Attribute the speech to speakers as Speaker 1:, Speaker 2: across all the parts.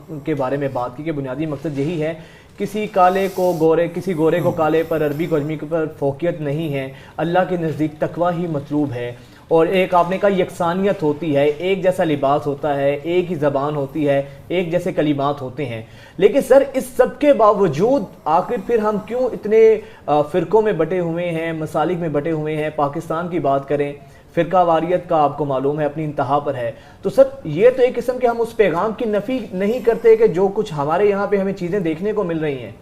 Speaker 1: के बारे में बात की कि बुनियादी मकसद यही है, किसी गोरे को काले पर, अरबी को अजमी पर फोकियत नहीं है। अल्लाह के नज़दीक तकवा ही मतलूब है। और एक आपने कहा यकसानियत होती है, एक जैसा लिबास होता है, एक ही ज़बान होती है, एक जैसे कलिमात होते हैं। लेकिन सर इस सब के बावजूद आखिर फिर हम क्यों इतने फ़िरक़ों में बटे हुए हैं, मसालिक में बटे हुए हैं? पाकिस्तान की बात करें, फ़िरका वारियत का आपको मालूम है अपनी इंतहा पर है। तो सर ये तो एक किस्म के हम उस पैगाम की नफ़ी नहीं करते कि जो कुछ हमारे यहाँ पे हमें चीज़ें देखने को मिल रही हैं।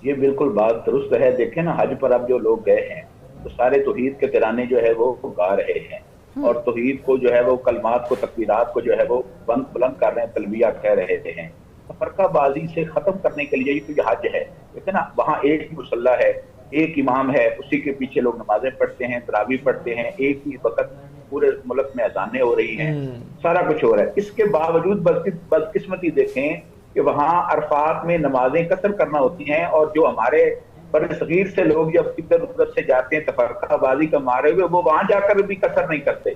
Speaker 2: ये बिल्कुल बात दुरुस्त है। देखें ना, हज पर अब जो लोग गए हैं तो सारे तौहीद के तिराने जो है वो गा रहे हैं और तौहीद को जो है वो कलमात को, तकबीरात को जो है वो बुलंद कर रहे हैं, तलबिया कह रहे हैं। फरकाबाजी से खत्म करने के लिए ये हज है। देखिए ना, वहाँ एक ही मुसल्ला है, एक इमाम है, उसी के पीछे लोग नमाजें पढ़ते हैं, तरावी पढ़ते हैं, एक ही वक्त पूरे मुल्क में अजानें हो रही हैं, सारा कुछ हो रहा है। इसके बावजूद बदकिस्मती देखें कि वहाँ अरफात में नमाजें कसर करना होती हैं और जो हमारे बड़े सगीर से लोग जब इधर उधर से जाते हैं तफरकाबाजी का मारे हुए, वो वहां जाकर भी कसर नहीं करते।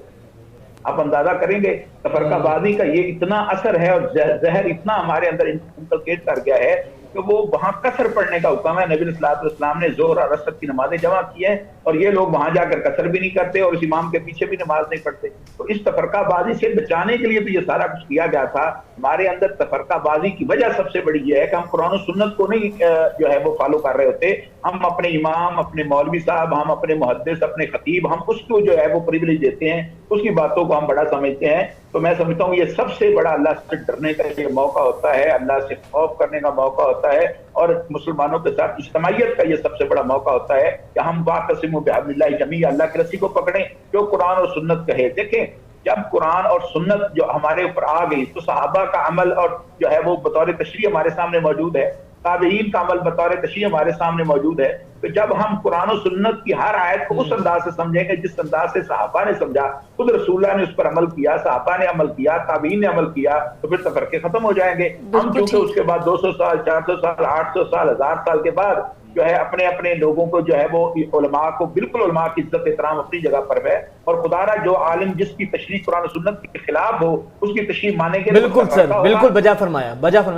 Speaker 2: आप अंदाजा करेंगे तफरकाबाजी का ये इतना असर है और जहर इतना हमारे अंदर इंकलकेट कर गया है कि वो वहां कसर पढ़ने का हुक्म है। नबी सल्लल्लाहु अलैहि वसल्लम ने जोर और असर की नमाजें जमा की है और ये लोग वहां जाकर कसर भी नहीं करते और इस इमाम के पीछे भी नमाज नहीं पढ़ते। तो इस तफरकाबाजी से बचाने के लिए भी ये सारा कुछ किया गया था। हमारे अंदर तफरकाबाजी की वजह सबसे बड़ी ये है कि हम कुरान और सुन्नत को नहीं जो है वो फॉलो कर रहे होते। हम अपने इमाम, अपने मौलवी साहब, हम अपने मुहद्दिस, अपने खतीब, हम उसको जो है वो प्रिविलेज देते हैं, उसकी बातों को हम बड़ा समझते हैं। तो मैं समझता हूँ ये सबसे बड़ा अल्लाह से डरने का ये मौका होता है, अल्लाह से खौफ करने का मौका होता है और मुसलमानों के साथ इज्तिमाइयत का ये सबसे बड़ा मौका होता है कि हम वाक़सिमु बिहब्लिल्लाहि जमीअन, अल्लाह की रस्सी को पकड़ें जो कुरान और सुन्नत कहे। देखें, जब कुरान और सुन्नत जो हमारे ऊपर आ गई तो सहाबा का अमल और जो है वो बतौर तशरीह हमारे सामने मौजूद है, ताबईन का अमल बतौर तशरीह हमारे सामने मौजूद है। तो जब हम कुरान और सुन्नत की हर आयत को उस अंदाज से समझेंगे जिस अंदाज से सहाबा ने समझा, खुद रसूलुल्लाह ने उस पर अमल किया, सहाबा ने अमल किया, ताबईन ने अमल किया, तो फिर तफरके खत्म हो जाएंगे। हम चूंकि उसके बाद 200 साल, 400 साल, 800 साल, 1000 साल के बाद जो है अपने अपने लोगों को जो है वो उलमा को, बिल्कुल उलमा की इज्जत एहतराम अपनी जगह पर है और खुदारा जो आलिम जिसकी तशरीह कुरान और सुन्नत के खिलाफ हो उसकी तशरीह मानेंगे।
Speaker 1: बिल्कुल सर, बिल्कुल बजा फरमाया।